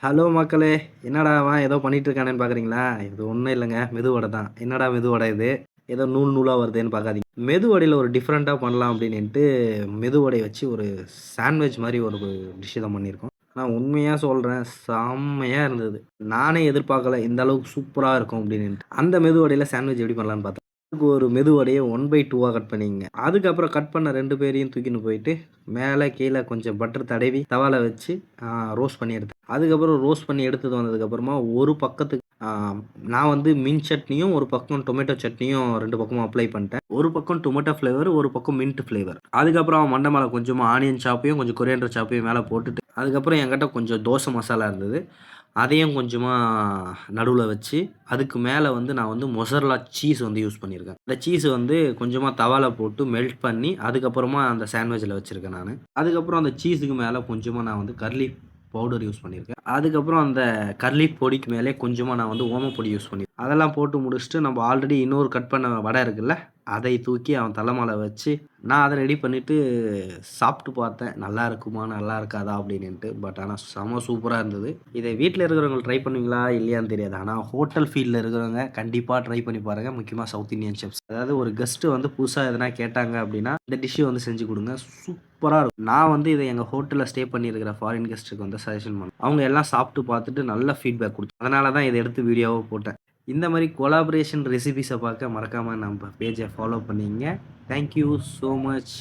Hello மக்களே! என்னடா அவன் ஏதோ பண்ணிட்டு இருக்கானேன்னு பார்க்குறீங்களா? இது ஒண்ணும் இல்லங்க. மெதுவடை தான். என்னடா மெதுவடை இது? ஏதோ நூல் நூலா வருதேன்னு பார்க்காதீங்க. மெதுவடையில ஒரு டிஃபரெண்ட்டா பண்ணலாம் அப்டின்னுட்டு மெதுவடைய வச்சு ஒரு சாண்ட்விச் மாரி ஒரு டிஷ் தான் பண்ணியிருக்கோம். நான் உண்மையா சொல்றேன். செம்மையா இருந்தது. நானே எதிர்பார்க்கல இந்த அளவுக்கு சூப்பரா இருக்கும் அப்டின்னுட்டு. அந்த மெதுவடையில சாண்ட்விச் எப்படி பண்ணலான்னு பார்த்தேன். அதுக்கு ஒரு மெதுவடைய 1/2ஆ கட் பண்ணிக்கங்க. அதுக்கப்புறம் கட் பண்ண 2 பேரையும் தூக்கின்னு போயிட்டு, மேல கீழ கொஞ்சம் பட்டர் தடவி தவால வச்சு ரோஸ்ட் பண்ணி எடுத்தேன். அதுக்கப்புறம் ரோஸ்ட் பண்ணி எடுத்தது வந்ததுக்கப்புறமா ஒரு பக்கத்துக்கு நான் வந்து மின்ட் சட்னியும், ஒரு பக்கம் டொமேட்டோ சட்னியும் 2 பக்கமும் அப்ளை பண்ணிட்டேன். ஒரு பக்கம் டொமேட்டோ ஃப்ளேவர், ஒரு பக்கம் மின்ட் ஃப்ளேவர். அதுக்கப்புறம் மண்ட மேல கொஞ்சமா ஆனியன் சாப்பையும், கொஞ்சம் கொரியாண்டர் சாப்பையும் மேல போட்டுட்டு, அதுக்கப்புறம் என்கிட்ட கொஞ்சம் தோசை மசாலா இருந்தது. அதையும் கொஞ்சமா நடுவுல வச்சு, அதுக்கு மேல வந்து நான் வந்து மொசரல்லா சீஸ் வந்து யூஸ் பண்ணியிருக்கேன். அந்த சீஸ் வந்து கொஞ்சமா தவால போட்டு மெல்ட் பண்ணி, அதுக்கப்புறமா அந்த சாண்ட்விச்ல வச்சிருக்கேன் நானு. அதுக்கப்புறம் அந்த சீஸுக்கு மேல கொஞ்சமா நான் வந்து கர்லிக் பவுடர் யூஸ் பண்ணியிருக்கேன். அதுக்கப்புறம் அந்த கர்லிக் பொடிக்கு மேலயே கொஞ்சமா நான் வந்து ஓமப்பொடி யூஸ் பண்ணியிருக்கேன். அதெல்லாம் போட்டு முடிச்சுட்டு, நம்ம ஆல்ரெடி இன்னொரு கட் பண்ண வடை இருக்குல்ல, அதை தூக்கி அவன் தல மேல வச்சு, நான் அத ரெடி பண்ணிட்டு சாப்பிட்டு பார்த்தேன். நல்லா இருக்குமா? நல்லா இருக்காதா? அப்டின்னுட்டு. பட் ஆனா செம சூப்பரா இருந்தது. இத வீட்ல இருக்கிறவங்க ட்ரை பண்ணுவீங்களா? இல்லையான்னு தெரியாது. ஆனா ஹோட்டல் ஃபீல்ட்ல இருக்கிறவங்க கண்டிப்பா ட்ரை பண்ணி பாருங்க. முக்கியமா சவுத் இந்தியன் செஃப்ஸ். அதாவது ஒரு கெஸ்ட் வந்து புதுசா எதனா கேட்டாங்க அப்டின்னா, இந்த டிஷ் வந்து செஞ்சு குடுங்க. சூப்பரா இருக்கும். நான் வந்து இத எங்க ஹோட்டல்ல ஸ்டே பண்ணியிருக்கிற ஃபாரின் கெஸ்ட்டுக்கு வந்து சஜஷன் பண்ணேன். அவங்க எல்லாம் சாப்பிட்டு பார்த்துட்டு நல்ல ஃபீட்பேக் குடுத்தாங்க. அதனால தான் இத எடுத்து வீடியோவா போட்டேன். இந்த மாரி கொலாபரேஷன் ரெசிபீஸ பார்க்க மறக்காம நம்ம பேஜ ஃபாலோ பண்ணிக்கங்க. Thank you so much.